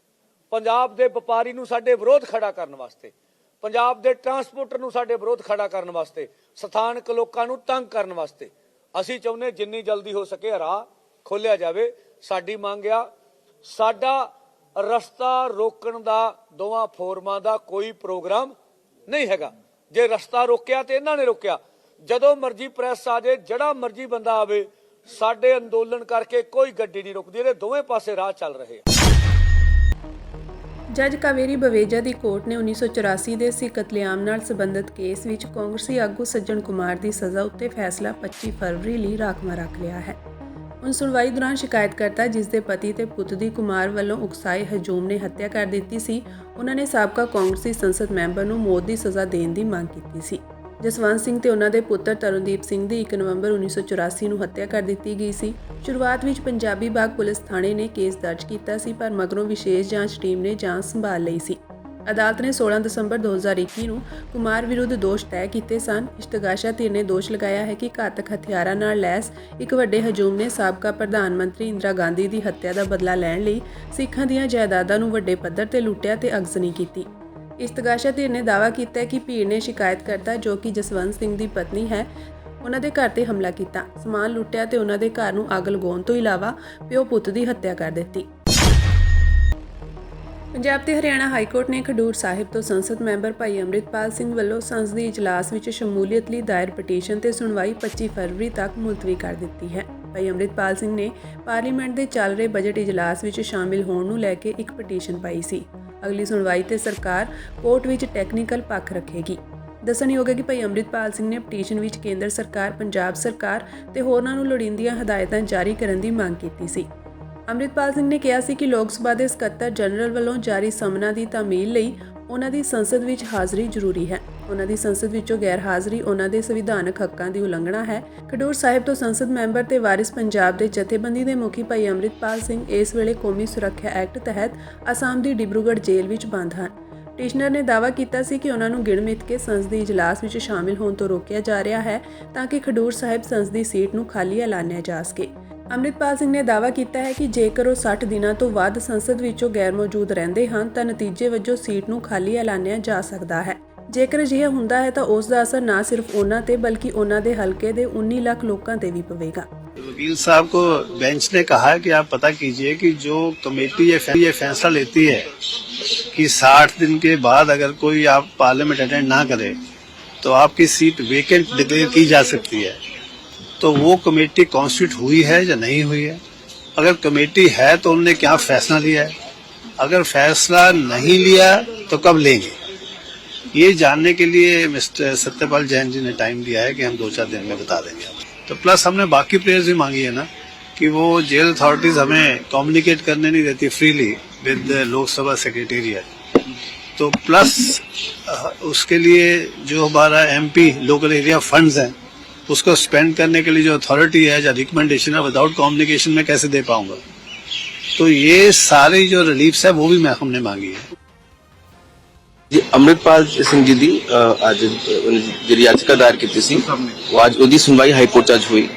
ਪੰਜਾਬ ਦੇ ਵਪਾਰੀ ਨੂੰ ਸਾਡੇ ਵਿਰੋਧ ਖੜਾ ਕਰਨ ਵਾਸਤੇ, ਪੰਜਾਬ ਦੇ ਟਰਾਂਸਪੋਰਟਰ ਨੂੰ ਸਾਡੇ ਵਿਰੋਧ ਖੜਾ ਕਰਨ ਵਾਸਤੇ, ਸਥਾਨਕ ਲੋਕਾਂ ਨੂੰ ਤੰਗ ਕਰਨ ਵਾਸਤੇ। ਅਸੀਂ ਚਾਹੁੰਦੇ ਜਿੰਨੀ ਜਲਦੀ ਹੋ ਸਕੇ ਰਾਹ ਖੋਲਿਆ ਜਾਵੇ। ਸਾਡੀ ਮੰਗ ਆ, ਸਾਡਾ ਰਸਤਾ ਰੋਕਣ ਦਾ ਦੋਵਾਂ ਫੋਰਮਾਂ ਦਾ ਕੋਈ ਪ੍ਰੋਗਰਾਮ ਨਹੀਂ ਹੈਗਾ। ਜੇ ਰਸਤਾ ਰੋਕਿਆ ਤੇ ਇਹਨਾਂ ਨੇ ਰੋਕਿਆ, ਜਦੋਂ ਮਰਜ਼ੀ ਪ੍ਰੈਸ ਆ ਜਾਏ, ਜਿਹੜਾ ਮਰਜ਼ੀ ਬੰਦਾ ਆਵੇ, ਸਾਡੇ ਅੰਦੋਲਨ ਕਰਕੇ ਕੋਈ ਗੱਡੀ ਨਹੀਂ ਰੁਕਦੀ। ਇਹਦੇ ਦੋਵੇਂ ਪਾਸੇ ਰਾਹ ਚੱਲ ਰਹੇ ਆ। ਜੱਜ ਕਾਵੇਰੀ ਬਵੇਜਾ ਦੀ ਕੋਰਟ ਨੇ 1984 ਦੇ ਸਿੱਖ ਕਤਲੇਆਮ ਨਾਲ ਸੰਬੰਧਿਤ ਕੇਸ ਵਿੱਚ ਕਾਂਗਰਸੀ ਆਗੂ ਸੱਜਣ ਕੁਮਾਰ ਦੀ ਸਜ਼ਾ ਉੱਤੇ ਫੈਸਲਾ 25 ਫਰਵਰੀ ਲਈ ਰਾਖਵਾਂ ਰੱਖ ਲਿਆ ਹੈ। ਹੁਣ ਸੁਣਵਾਈ ਦੌਰਾਨ ਸ਼ਿਕਾਇਤਕਰਤਾ, ਜਿਸ ਦੇ ਪਤੀ ਤੇ ਪੁੱਤ ਦੀ ਕੁਮਾਰ ਵੱਲੋਂ ਉਕਸਾਏ ਹਜੂਮ ਨੇ ਹੱਤਿਆ ਕਰ ਦਿੱਤੀ ਸੀ, ਉਹਨਾਂ ਨੇ ਸਾਬਕਾ ਕਾਂਗਰਸੀ ਸੰਸਦ ਮੈਂਬਰ ਨੂੰ ਮੌਤ ਦੀ ਸਜ਼ਾ ਦੇਣ ਦੀ ਮੰਗ ਕੀਤੀ ਸੀ। ਜਸਵੰਤ ਸਿੰਘ ਤੇ ਉਹਨਾਂ ਦੇ ਪੁੱਤਰ ਤਰੁਣਦੀਪ ਸਿੰਘ ਦੀ 1 ਨਵੰਬਰ 1984 ਨੂੰ ਹੱਤਿਆ ਕਰ ਦਿੱਤੀ ਗਈ ਸੀ। ਸ਼ੁਰੂਆਤ ਵਿੱਚ ਪੰਜਾਬੀ ਬਾਗ ਪੁਲਿਸ ਥਾਣੇ ਨੇ ਕੇਸ ਦਰਜ ਕੀਤਾ ਸੀ, ਪਰ ਮਗਰੋਂ ਵਿਸ਼ੇਸ਼ ਜਾਂਚ ਟੀਮ ਨੇ ਜਾਂਚ ਸੰਭਾਲ ਲਈ ਸੀ। ਅਦਾਲਤ ਨੇ 16 ਦਸੰਬਰ 2021 ਨੂੰ ਕੁਮਾਰ ਵਿਰੁੱਧ ਦੋਸ਼ ਤੈਅ ਕੀਤੇ ਸਨ। ਇਸ਼ਤਗਾਸ਼ਾ ਧਿਰ ਨੇ ਦੋਸ਼ ਲਗਾਇਆ ਹੈ ਕਿ ਘਾਤਕ ਹਥਿਆਰਾਂ ਨਾਲ ਲੈਸ ਇੱਕ ਵੱਡੇ ਹਜੂਮ ਨੇ ਸਾਬਕਾ ਪ੍ਰਧਾਨ ਮੰਤਰੀ ਇੰਦਰਾ ਗਾਂਧੀ ਦੀ ਹੱਤਿਆ ਦਾ ਬਦਲਾ ਲੈਣ ਲਈ ਸਿੱਖਾਂ ਦੀਆਂ ਜਾਇਦਾਦਾਂ ਨੂੰ ਵੱਡੇ ਪੱਧਰ ਤੇ ਲੁੱਟਿਆ ਤੇ ਅਗਜ਼ਨੀ ਕੀਤੀ। ਇਸ਼ਤਗਾਸ਼ਾ ਧਿਰ ਨੇ ਦਾਅਵਾ ਕੀਤਾ ਕਿ ਭੀੜ ਨੇ ਸ਼ਿਕਾਇਤਕਰਤਾ, ਜੋ ਕਿ ਜਸਵੰਤ ਸਿੰਘ ਦੀ ਪਤਨੀ ਹੈ, ਉਹਨਾਂ ਦੇ ਘਰ ਤੇ ਹਮਲਾ ਕੀਤਾ, ਸਮਾਨ ਲੁੱਟਿਆ ਤੇ ਉਹਨਾਂ ਦੇ ਘਰ ਨੂੰ ਅੱਗ ਲਗਾਉਣ ਤੋਂ ਇਲਾਵਾ ਪਿਓ ਪੁੱਤ ਦੀ ਹੱਤਿਆ ਕਰ ਦਿੱਤੀ। ਪੰਜਾਬ ਤੇ ਹਰਿਆਣਾ ਹਾਈ ਕੋਰਟ ਨੇ ਖਡੂਰ ਸਾਹਿਬ ਤੋਂ ਸੰਸਦ ਮੈਂਬਰ ਭਾਈ ਅੰਮ੍ਰਿਤਪਾਲ ਸਿੰਘ ਵੱਲੋਂ ਸੰਸਦੀ ਇਜਲਾਸ ਵਿੱਚ ਸ਼ਮੂਲੀਅਤ ਲਈ ਦਾਇਰ ਪਟੀਸ਼ਨ ਤੇ ਸੁਣਵਾਈ 25 ਫਰਵਰੀ ਤੱਕ ਮੁਲਤਵੀ ਕਰ ਦਿੱਤੀ ਹੈ। ਭਾਈ ਅੰਮ੍ਰਿਤਪਾਲ ਸਿੰਘ ਨੇ ਪਾਰਲੀਮੈਂਟ ਦੇ ਚੱਲ ਰਹੇ ਬਜਟ ਇਜਲਾਸ ਵਿੱਚ ਸ਼ਾਮਿਲ ਹੋਣ ਨੂੰ ਲੈ ਕੇ ਇੱਕ ਪਟੀਸ਼ਨ ਪਾਈ ਸੀ। ਅਗਲੀ ਸੁਣਵਾਈ ਤੇ ਸਰਕਾਰ ਕੋਰਟ ਵਿੱਚ ਟੈਕਨੀਕਲ ਪੱਖ ਰੱਖੇਗੀ। ਦੱਸਣਯੋਗ ਹੈ ਕਿ ਭਾਈ ਅੰਮ੍ਰਿਤਪਾਲ ਸਿੰਘ ਨੇ ਪਟੀਸ਼ਨ ਵਿੱਚ ਕੇਂਦਰ ਸਰਕਾਰ, ਪੰਜਾਬ ਸਰਕਾਰ ਤੇ ਹੋਰਨਾਂ ਨੂੰ ਲੋੜੀਂਦੀਆਂ ਹਦਾਇਤਾਂ ਜਾਰੀ ਕਰਨ ਦੀ ਮੰਗ ਕੀਤੀ ਸੀ। ਅੰਮ੍ਰਿਤਪਾਲ ਸਿੰਘ ਨੇ ਕਿਹਾ ਸੀ ਕਿ ਲੋਕ ਸਭਾ ਦੇ ਸਕੱਤਰ ਜਨਰਲ ਵੱਲੋਂ ਜਾਰੀ ਸਮਨਾਂ ਦੀ ਤਾਮੀਲ ਲਈ ਉਹਨਾਂ ਦੀ ਸੰਸਦ ਵਿੱਚ ਹਾਜ਼ਰੀ ਜ਼ਰੂਰੀ ਹੈ। ਉਹਨਾਂ ਦੀ ਸੰਸਦ ਵਿੱਚੋਂ ਗੈਰ ਹਾਜ਼ਰੀ ਉਹਨਾਂ ਦੇ ਸੰਵਿਧਾਨਕ ਹੱਕਾਂ ਦੀ ਉਲੰਘਣਾ ਹੈ। ਖਡੂਰ ਸਾਹਿਬ ਤੋਂ ਸੰਸਦ ਮੈਂਬਰ ਤੇ ਵਾਰਿਸ ਪੰਜਾਬ ਦੇ ਜਥੇਬੰਦੀ ਦੇ ਮੁਖੀ ਭਾਈ ਅੰਮ੍ਰਿਤਪਾਲ ਸਿੰਘ ਇਸ ਵੇਲੇ ਕੌਮੀ ਸੁਰੱਖਿਆ ਐਕਟ ਤਹਿਤ ਅਸਾਮ ਦੀ ਡਿਬਰੂਗੜ੍ਹ ਜੇਲ੍ਹ ਵਿੱਚ ਬੰਦ ਹਨ। ਪਟੀਸ਼ਨਰ ਨੇ ਦਾਅਵਾ ਕੀਤਾ ਸੀ ਕਿ ਉਹਨਾਂ ਨੂੰ ਗਿਣ-ਮਿਥ ਕੇ ਸੰਸਦੀ ਇਜਲਾਸ ਵਿੱਚ ਸ਼ਾਮਿਲ ਹੋਣ ਤੋਂ ਰੋਕਿਆ ਜਾ ਰਿਹਾ ਹੈ ਤਾਂ ਕਿ ਖਡੂਰ ਸਾਹਿਬ ਸੰਸਦੀ ਸੀਟ ਨੂੰ ਖਾਲੀ ਐਲਾਨਿਆ ਜਾ ਸਕੇ। ਅੰਮ੍ਰਿਤਪਾਲ ਸਿੰਘ ਨੇ ਦਾਅਵਾ ਕੀਤਾ ਹੈ ਕਿ ਜੇਕਰ ਉਹ 60 ਦਿਨਾਂ ਤੋਂ ਵੱਧ ਸੰਸਦ ਵਿੱਚੋਂ ਗੈਰ ਮੌਜੂਦ ਰਹਿੰਦੇ ਹਨ ਤਾਂ ਨਤੀਜੇ ਵਜੋਂ ਸੀਟ ਨੂੰ ਖਾਲੀ ਐਲਾਨਿਆ ਜਾ ਸਕਦਾ ਹੈ। ਜੇਕਰ ਅਜਿਹਾ ਹੁੰਦਾ ਹੈ ਤਾਂ ਉਸ ਦਾ ਅਸਰ ਨਾ ਸਿਰਫ ਉਹਨਾਂ ਤੇ ਬਲਕਿ ਉਹਨਾਂ ਦੇ ਹਲਕੇ ਦੇ 19 ਲੱਖ ਲੋਕਾਂ ਤੇ ਵੀ ਪਵੇਗਾ। वकील साहब को बेंच ने कहा है कि आप पता कीजिए कि जो कमेटी ये फैसला लेती है कि 60 दिन के बाद अगर कोई आप पार्लियामेंट अटेंड ना करे तो आपकी सीट वेकेंट डिक्लेयर की जा सकती है, तो वो कमेटी कॉन्स्टिट्यूट हुई है या नहीं हुई है। अगर कमेटी है तो उन्होंने क्या फैसला लिया है, अगर फैसला नहीं लिया तो कब लेंगे, ये जानने के लिए मिस्टर सत्यपाल जैन जी ने टाइम दिया है कि हम 2-4 दिन में बता देंगे। तो प्लस हमने बाकी प्लेयर्स भी मांगी है ना कि वो जेल अथॉरिटीज हमें कम्युनिकेट करने नहीं देती फ्रीली विद लोकसभा सेक्रेटेरिएट, तो प्लस उसके लिए जो हमारा एमपी लोकल एरिया फंड्स हैं उसको स्पेंड करने के लिए जो अथॉरिटी है या रिकमेंडेशन है विदाउट कम्युनिकेशन में कैसे दे पाऊंगा, तो ये सारी जो रिलीफ्स है वो भी हमने मांगी है। ਜੀ ਅੰਮ੍ਰਿਤਪਾਲ ਸਿੰਘ ਜੀ ਦੀ ਅੱਜ ਜਿਹੜੀ ਯਾਚਕਾ ਦਾਇਰ ਕੀਤੀ ਸੀ ਉਹ ਅੱਜ ਉਹਦੀ ਸੁਣਵਾਈ ਹਾਈ ਕੋਰਟ 'ਚ ਅੱਜ ਹੋਈ।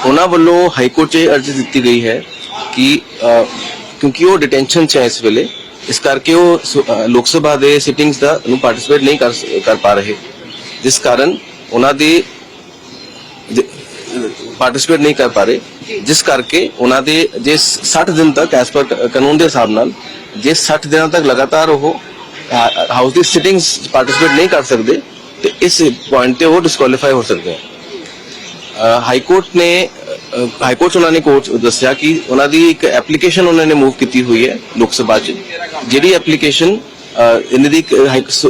ਉਹਨਾਂ ਵੱਲੋਂ ਹਾਈ ਕੋਰਟ 'ਚ ਅਰਜ਼ੀ ਦਿੱਤੀ ਗਈ ਹੈ ਕਿ ਕਿਉਂਕਿ ਉਹ ਡਿਟੈਂਸ਼ਨ 'ਚ ਹੈ ਇਸ ਵੇਲੇ, ਇਸ ਕਰਕੇ ਉਹ ਲੋਕ ਸਭਾ ਦੇ ਸਿਟਿੰਗਸ ਦਾ ਨੂੰ ਪਾਰਟਿਸਿਪੇਟ ਨਹੀਂ ਕਰ ਪਾ ਰਹੇ, ਜਿਸ ਕਾਰਨ ਉਹਨਾਂ ਦੇ ਪਾਰਟਿਸਿਪੇਟ ਨਹੀਂ ਕਰ ਪਾ ਰਹੇ, ਜਿਸ ਕਰਕੇ ਉਹਨਾਂ ਦੇ ਜੇ 60 ਦਿਨ ਤੱਕ ਐਸ ਪਰ ਕਾਨੂੰਨ ਦੇ ਹਿਸਾਬ ਨਾਲ ਜੇ 60 ਦਿਨਾਂ ਤੱਕ ਲਗਾਤਾਰ ਉਹ ਹਾਊਸ ਦੀ ਸਿਟਿੰਗਸ ਪਾਰਟਿਸਿਪੇਟ ਨਹੀਂ ਕਰ ਸਕਦੇ ਤੇ ਇਸ ਪੁਆਇੰਟ ਤੇ ਉਹ ਡਿਸਕੁਆਲੀਫਾਈ ਹੋ ਸਕਦੇ ਹਨ। ਹਾਈ ਕੋਰਟ ਉਹਨਾਂ ਨੇ ਕੋਰਟ ਦੱਸਿਆ ਕਿ ਉਹਨਾਂ ਦੀ ਇੱਕ ਐਪਲੀਕੇਸ਼ਨ ਉਹਨਾਂ ਨੇ ਮੂਵ ਕੀਤੀ ਹੋਈ ਹੈ ਲੋਕ ਸਭਾ 'ਚ, ਜਿਹੜੀ ਐਪਲੀਕੇਸ਼ਨ ਇਹਨਾਂ ਦੀ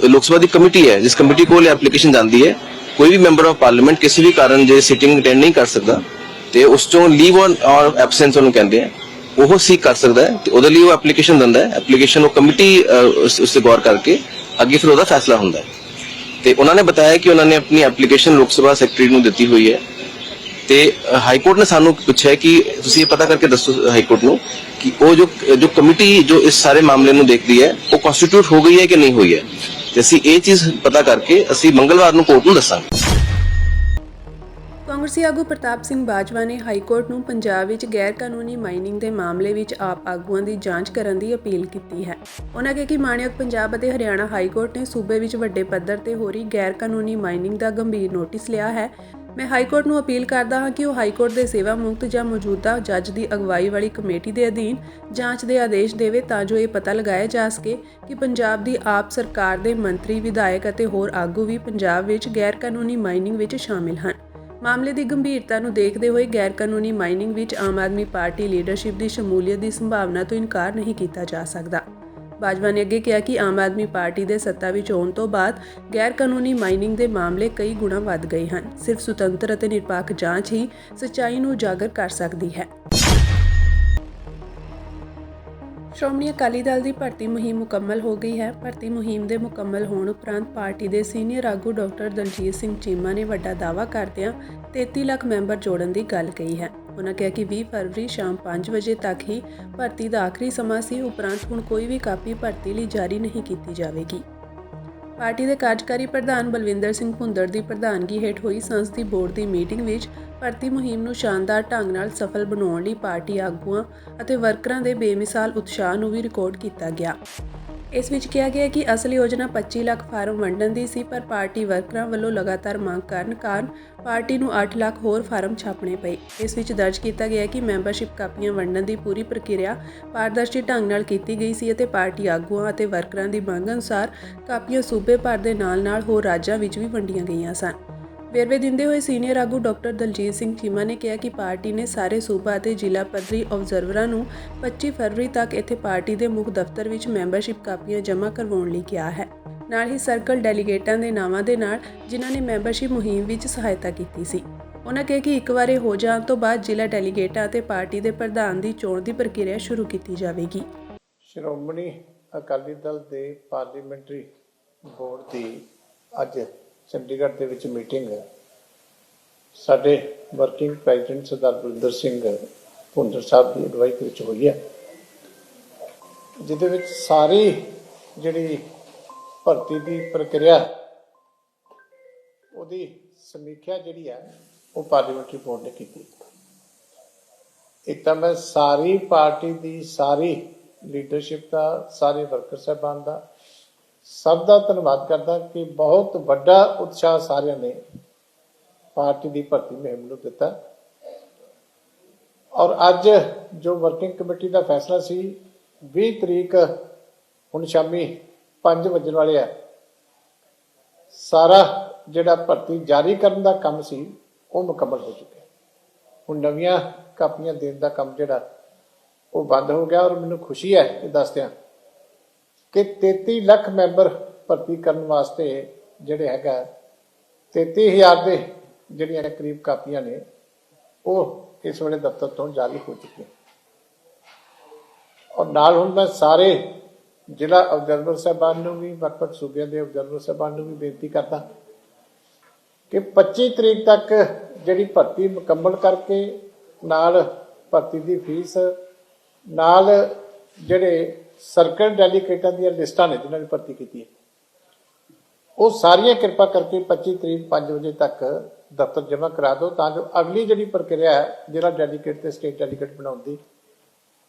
ਲੋਕ ਸਭਾ ਦੀ ਕਮੇਟੀ ਹੈ, ਜਿਸ ਕਮੇਟੀ ਕੋਲ ਐਪਲੀਕੇਸ਼ਨ ਜਾਂਦੀ ਹੈ, ਕੋਈ ਵੀ ਮੈਂਬਰ ਆਫ ਪਾਰਲੀਮੈਂਟ ਕਿਸੇ ਵੀ ਕਾਰਨ ਜੇ ਸਿਟਿੰਗ ਅਟੈਂਡ ਨਹੀਂ ਕਰ ਸਕਦਾ ਤੇ ਉਸ ਚੋਂ ਲੀਵ ਔਰ ਐਬਸੈਂਸ ਉਹਨੂੰ ਕਹਿੰਦੇ ਆ, ਉਹ ਸੀਕ ਕਰ ਸਕਦਾ ਹੈ ਤੇ ਉਹਦੇ ਲਈ ਉਹ ਐਪਲੀਕੇਸ਼ਨ ਦਿੰਦਾ ਹੈ। ਐਪਲੀਕੇਸ਼ਨ ਉਹ ਕਮੇਟੀ ਉਸ ਤੇ ਗੌਰ ਕਰਕੇ ਅੱਗੇ ਫਿਰ ਉਹਦਾ ਫੈਸਲਾ ਹੁੰਦਾ ਹੈ। ਤੇ ਉਹਨਾਂ ਨੇ ਬਤਾਇਆ ਕਿ ਉਹਨਾਂ ਨੇ ਆਪਣੀ ਐਪਲੀਕੇਸ਼ਨ ਲੋਕ ਸਭਾ ਸੈਕਟਰੀ ਨੂੰ ਦਿੱਤੀ ਹੋਈ ਹੈ ਤੇ ਹਾਈ ਕੋਰਟ ਨੇ ਸਾਨੂੰ ਪੁੱਛਿਆ ਕਿ ਤੁਸੀਂ ਇਹ ਪਤਾ ਕਰਕੇ ਦੱਸੋ ਹਾਈ ਕੋਰਟ ਨੂੰ ਕਿ ਉਹ ਜੋ ਕਮੇਟੀ ਜੋ ਇਸ ਸਾਰੇ ਮਾਮਲੇ ਨੂੰ ਦੇਖਦੀ ਹੈ ਉਹ ਕਨਸਟੀਟਿਊਟ ਹੋ ਗਈ ਹੈ ਕਿ ਨਹੀਂ ਹੋਈ ਹੈ, ਤੇ ਅਸੀਂ ਇਹ ਚੀਜ਼ ਪਤਾ ਕਰਕੇ ਅਸੀਂ ਮੰਗਲਵਾਰ ਨੂੰ ਕੋਰਟ ਨੂੰ ਦੱਸਾਂਗੇ। ਕਾਂਗਰਸੀ ਆਗੂ ਪ੍ਰਤਾਪ ਸਿੰਘ ਬਾਜਵਾ ਨੇ ਹਾਈ ਕੋਰਟ ਨੂੰ ਪੰਜਾਬ ਵਿੱਚ ਗੈਰ ਕਾਨੂੰਨੀ ਮਾਈਨਿੰਗ ਦੇ ਮਾਮਲੇ ਵਿੱਚ ਆਪ ਆਗੂਆਂ ਦੀ ਜਾਂਚ ਕਰਨ ਦੀ ਅਪੀਲ ਕੀਤੀ ਹੈ। ਉਹਨਾਂ ਕਿਹਾ ਕਿ ਮਾਣਯੋਗ ਪੰਜਾਬ ਅਤੇ ਹਰਿਆਣਾ ਹਾਈ ਕੋਰਟ ਨੇ ਸੂਬੇ ਵਿੱਚ ਵੱਡੇ ਪੱਧਰ ਤੇ ਹੋ ਰਹੀ ਗੈਰ ਕਾਨੂੰਨੀ ਮਾਈਨਿੰਗ ਦਾ ਗੰਭੀਰ ਨੋਟਿਸ ਲਿਆ ਹੈ। ਮੈਂ ਹਾਈ ਕੋਰਟ ਨੂੰ ਅਪੀਲ ਕਰਦਾ ਹਾਂ ਕਿ ਉਹ ਹਾਈ ਕੋਰਟ ਦੇ ਸੇਵਾ ਮੁਕਤ ਜਾਂ ਮੌਜੂਦਾ ਜੱਜ ਦੀ ਅਗਵਾਈ ਵਾਲੀ ਕਮੇਟੀ ਦੇ ਅਧੀਨ ਜਾਂਚ ਦੇ ਆਦੇਸ਼ ਦੇਵੇ ਤਾਂ ਜੋ ਇਹ ਪਤਾ ਲਗਾਇਆ ਜਾ ਸਕੇ ਕਿ ਪੰਜਾਬ ਦੀ ਆਪ ਸਰਕਾਰ ਦੇ ਮੰਤਰੀ, ਵਿਧਾਇਕ ਅਤੇ ਹੋਰ ਆਗੂ ਵੀ ਪੰਜਾਬ ਵਿੱਚ ਗੈਰ ਕਾਨੂੰਨੀ ਮਾਈਨਿੰਗ ਵਿੱਚ ਸ਼ਾਮਿਲ ਹਨ। ਮਾਮਲੇ ਦੀ ਗੰਭੀਰਤਾ ਨੂੰ ਦੇਖਦੇ ਹੋਏ ਗੈਰ ਕਾਨੂੰਨੀ ਮਾਈਨਿੰਗ ਵਿੱਚ ਆਮ ਆਦਮੀ ਪਾਰਟੀ ਲੀਡਰਸ਼ਿਪ ਦੀ ਸ਼ਮੂਲੀਅਤ ਦੀ ਸੰਭਾਵਨਾ ਤੋਂ ਇਨਕਾਰ ਨਹੀਂ ਕੀਤਾ ਜਾ ਸਕਦਾ। ਬਾਜਵਾ ਨੇ ਅੱਗੇ ਕਿਹਾ ਕਿ ਆਮ ਆਦਮੀ ਪਾਰਟੀ ਦੇ ਸੱਤਾ ਵਿੱਚ ਆਉਣ ਤੋਂ ਬਾਅਦ ਗੈਰ ਕਾਨੂੰਨੀ ਮਾਈਨਿੰਗ ਦੇ ਮਾਮਲੇ ਕਈ ਗੁਣਾ ਵੱਧ ਗਏ ਹਨ। ਸਿਰਫ ਸੁਤੰਤਰ ਅਤੇ ਨਿਰਪੱਖ ਜਾਂਚ ਹੀ ਸੱਚਾਈ ਨੂੰ ਉਜਾਗਰ ਕਰ ਸਕਦੀ ਹੈ। ਸ਼੍ਰੋਮਣੀ ਅਕਾਲੀ ਦਲ ਦੀ ਭਰਤੀ ਮੁਹਿੰਮ ਮੁਕੰਮਲ ਹੋ ਗਈ ਹੈ। ਭਰਤੀ ਮੁਹਿੰਮ ਦੇ ਮੁਕੰਮਲ ਹੋਣ ਉਪਰੰਤ ਪਾਰਟੀ ਦੇ ਸੀਨੀਅਰ ਆਗੂ ਡਾਕਟਰ ਦਲਜੀਤ ਸਿੰਘ ਚੀਮਾ ਨੇ ਵੱਡਾ ਦਾਅਵਾ ਕਰਦਿਆਂ 33 ਲੱਖ ਮੈਂਬਰ ਜੋੜਨ ਦੀ ਗੱਲ ਕਹੀ ਹੈ। ਉਹਨਾਂ ਕਿਹਾ ਕਿ 20 ਫਰਵਰੀ ਸ਼ਾਮ 5 ਵਜੇ ਤੱਕ ਹੀ ਭਰਤੀ ਦਾ ਆਖਰੀ ਸਮਾਂ ਸੀ, ਉਪਰੰਤ ਹੁਣ ਕੋਈ ਵੀ ਕਾਪੀ ਭਰਤੀ ਲਈ ਜਾਰੀ ਨਹੀਂ ਕੀਤੀ ਜਾਵੇਗੀ। ਪਾਰਟੀ ਦੇ ਕਾਰਜਕਾਰੀ ਪ੍ਰਧਾਨ ਬਲਵਿੰਦਰ ਸਿੰਘ ਭੁੰਦੜ ਦੀ ਪ੍ਰਧਾਨਗੀ ਹੇਠ ਹੋਈ ਸੰਸਦੀ ਬੋਰਡ ਦੀ ਮੀਟਿੰਗ ਵਿੱਚ ਭਰਤੀ ਮੁਹਿੰਮ ਨੂੰ ਸ਼ਾਨਦਾਰ ਢੰਗ ਨਾਲ ਸਫਲ ਬਣਾਉਣ ਲਈ ਪਾਰਟੀ ਆਗੂਆਂ ਅਤੇ ਵਰਕਰਾਂ ਦੇ ਬੇਮਿਸਾਲ ਉਤਸ਼ਾਹ ਨੂੰ ਵੀ ਰਿਕਾਰਡ ਕੀਤਾ ਗਿਆ। ਇਸ ਵਿੱਚ ਕਿਹਾ ਗਿਆ ਕਿ ਅਸਲ ਯੋਜਨਾ 25 ਲੱਖ ਫਾਰਮ ਵੰਡਣ ਦੀ ਸੀ, ਪਰ ਪਾਰਟੀ ਵਰਕਰਾਂ ਵੱਲੋਂ ਲਗਾਤਾਰ ਮੰਗ ਕਾਰਨ ਪਾਰਟੀ ਨੂੰ 8 ਲੱਖ ਹੋਰ ਫਾਰਮ ਛਾਪਣੇ ਪਏ। ਇਸ ਵਿੱਚ ਦਰਜ ਕੀਤਾ ਗਿਆ ਕਿ ਮੈਂਬਰਸ਼ਿਪ ਕਾਪੀਆਂ ਵੰਡਣ ਦੀ ਪੂਰੀ ਪ੍ਰਕਿਰਿਆ ਪਾਰਦਰਸ਼ੀ ਢੰਗ ਨਾਲ ਕੀਤੀ ਗਈ ਸੀ ਅਤੇ ਪਾਰਟੀ ਆਗੂਆਂ ਅਤੇ ਵਰਕਰਾਂ ਦੀ ਮੰਗ ਅਨੁਸਾਰ ਕਾਪੀਆਂ ਸੂਬੇ ਭਰ ਦੇ ਨਾਲ-ਨਾਲ ਹੋਰ ਰਾਜਾਂ ਵਿੱਚ ਵੀ ਵੰਡੀਆਂ ਗਈਆਂ ਸਨ। ਵੇਰਵੇ ਦਿੰਦੇ ਹੋਏ ਸੀਨੀਅਰ ਆਗੂ ਡਾਕਟਰ ਦਲਜੀਤ ਸਿੰਘ ਚੀਮਾ ਨੇ ਕਿਹਾ ਕਿ ਪਾਰਟੀ ਨੇ ਸਾਰੇ ਸੂਬਾ ਅਤੇ ਜ਼ਿਲ੍ਹਾ ਪੱਧਰੀ ਆਬਜ਼ਰਵਰਾਂ ਨੂੰ 25 ਫਰਵਰੀ ਤੱਕ ਇੱਥੇ ਪਾਰਟੀ ਦੇ ਮੁੱਖ ਦਫ਼ਤਰ ਵਿੱਚ ਮੈਂਬਰਸ਼ਿਪ ਕਾਪੀਆਂ ਜਮ੍ਹਾਂ ਕਰਵਾਉਣ ਲਈ ਕਿਹਾ ਹੈ। ਨਾਲ ਹੀ ਸਰਕਲ ਡੈਲੀਗੇਟਾਂ ਦੇ ਨਾਵਾਂ ਦੇ ਨਾਲ ਜਿਨ੍ਹਾਂ ਨੇ ਮੈਂਬਰਸ਼ਿਪ ਮੁਹਿੰਮ ਵਿੱਚ ਸਹਾਇਤਾ ਕੀਤੀ ਸੀ। ਉਹਨਾਂ ਕਿਹਾ ਕਿ ਇੱਕ ਵਾਰ ਹੋ ਜਾਣ ਤੋਂ ਬਾਅਦ ਜ਼ਿਲ੍ਹਾ ਡੈਲੀਗੇਟਾਂ ਅਤੇ ਪਾਰਟੀ ਦੇ ਪ੍ਰਧਾਨ ਦੀ ਚੋਣ ਦੀ ਪ੍ਰਕਿਰਿਆ ਸ਼ੁਰੂ ਕੀਤੀ ਜਾਵੇਗੀ। ਸ਼੍ਰੋਮਣੀ ਅਕਾਲੀ ਦਲ ਦੇ ਪਾਰਲੀਮੈਂਟਰੀ ਬੋਰਡ ਦੀ ਅੱਜ ਚੰਡੀਗੜ੍ਹ ਦੇ ਵਿੱਚ ਮੀਟਿੰਗ ਸਾਡੇ ਵਰਕਿੰਗ ਪ੍ਰੈਜ਼ੀਡੈਂਟ ਸਰਦਾਰ ਬਲਵਿੰਦਰ ਸਿੰਘ ਭੁੰਦਰ ਸਾਹਿਬ ਦੀ ਅਗਵਾਈ ਵਿੱਚ ਹੋਈ ਹੈ, ਜਿਹਦੇ ਵਿੱਚ ਸਾਰੀ ਜਿਹੜੀ ਭਰਤੀ ਦੀ ਪ੍ਰਕਿਰਿਆ ਉਹਦੀ ਸਮੀਖਿਆ ਜਿਹੜੀ ਹੈ ਉਹ ਪਾਰਲੀਮੈਂਟਰੀ ਬੋਰਡ ਨੇ ਕੀਤੀ। ਇੱਕ ਤਾਂ ਮੈਂ ਸਾਰੀ ਪਾਰਟੀ ਦੀ ਸਾਰੀ ਲੀਡਰਸ਼ਿਪ ਦਾ, ਸਾਰੇ ਵਰਕਰ ਸਾਹਿਬਾਨ ਦਾ, ਸਭ ਦਾ ਧੰਨਵਾਦ ਕਰਦਾ ਕਿ ਬਹੁਤ ਵੱਡਾ ਉਤਸ਼ਾਹ ਸਾਰਿਆਂ ਨੇ ਪਾਰਟੀ ਦੀ ਭਰਤੀ ਮੁਹਿੰਮ ਨੂੰ ਦਿੱਤਾ। ਔਰ ਅੱਜ ਜੋ ਵਰਕਿੰਗ ਕਮੇਟੀ ਦਾ ਫੈਸਲਾ ਸੀ 20 ਤਰੀਕ ਹੁਣ ਸ਼ਾਮੀ 5 ਵਜਣ ਵਾਲੇ ਆ, ਸਾਰਾ ਜਿਹੜਾ ਭਰਤੀ ਜਾਰੀ ਕਰਨ ਦਾ ਕੰਮ ਸੀ ਉਹ ਮੁਕੰਮਲ ਹੋ ਚੁੱਕਿਆ। ਹੁਣ ਨਵੀਆਂ ਕਾਪੀਆਂ ਦੇਣ ਦਾ ਕੰਮ ਜਿਹੜਾ ਉਹ ਬੰਦ ਹੋ ਗਿਆ। ਔਰ ਮੈਨੂੰ ਖੁਸ਼ੀ ਹੈ ਇਹ ਦੱਸਦਿਆਂ ਕਿ 33 ਲੱਖ ਮੈਂਬਰ ਭਰਤੀ ਕਰਨ ਵਾਸਤੇ ਜਿਹੜੇ ਹੈਗਾ 33,000 ਦੇ ਜਿਹੜੀਆਂ ਕਰੀਬ ਕਾਪੀਆਂ ਨੇ ਉਹ ਇਸ ਵੇਲੇ ਦਫ਼ਤਰ ਤੋਂ ਜਾਰੀ ਹੋ ਚੁੱਕੀਆਂ। ਔਰ ਨਾਲ ਹੁਣ ਮੈਂ ਸਾਰੇ ਜ਼ਿਲ੍ਹਾ ਆਬਜ਼ਰਵਰ ਸਾਹਿਬਾਨ ਨੂੰ ਵੀ, ਵੱਖ-ਵੱਖ ਸੂਬਿਆਂ ਦੇ ਆਬਜ਼ਰਵਰ ਸਾਹਿਬਾਨ ਨੂੰ ਵੀ ਬੇਨਤੀ ਕਰਦਾ ਕਿ 25 ਤਰੀਕ ਤੱਕ ਜਿਹੜੀ ਭਰਤੀ ਮੁਕੰਮਲ ਕਰਕੇ ਨਾਲ ਭਰਤੀ ਦੀ ਫੀਸ, ਨਾਲ ਜਿਹੜੇ ਸਰਕਲ ਡੈਲੀਗੇਟਾਂ ਦੀਆਂ ਲਿਸਟਾਂ ਨੇ ਜਿਨ੍ਹਾਂ ਨੇ ਭਰਤੀ ਕੀਤੀ ਹੈ, ਉਹ ਸਾਰੀਆਂ ਕਿਰਪਾ ਕਰਕੇ 25 ਤਰੀਕ 5 ਵਜੇ ਤੱਕ ਦਫ਼ਤਰ ਜਮ੍ਹਾਂ ਕਰਾ ਦਿਓ, ਤਾਂ ਜੋ ਅਗਲੀ ਜਿਹੜੀ ਪ੍ਰਕਿਰਿਆ ਹੈ ਜਿਹੜਾ ਡੈਲੀਗੇਟ ਤੇ ਸਟੇਟ ਡੈਲੀਗੇਟ ਬਣਾਉਣ ਦੀ,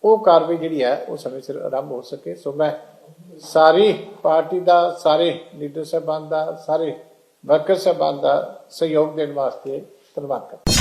ਉਹ ਕਾਰਵਾਈ ਜਿਹੜੀ ਹੈ ਉਹ ਸਮੇਂ ਸਿਰ ਆਰੰਭ ਹੋ ਸਕੇ। ਸੋ ਮੈਂ ਸਾਰੀ ਪਾਰਟੀ ਦਾ, ਸਾਰੇ ਲੀਡਰ ਸਾਹਿਬਾਨ ਦਾ, ਸਾਰੇ ਵਰਕਰ ਸਾਹਿਬਾਨ ਦਾ ਸਹਿਯੋਗ ਦੇਣ ਵਾਸਤੇ ਧੰਨਵਾਦ ਕਰਦਾ।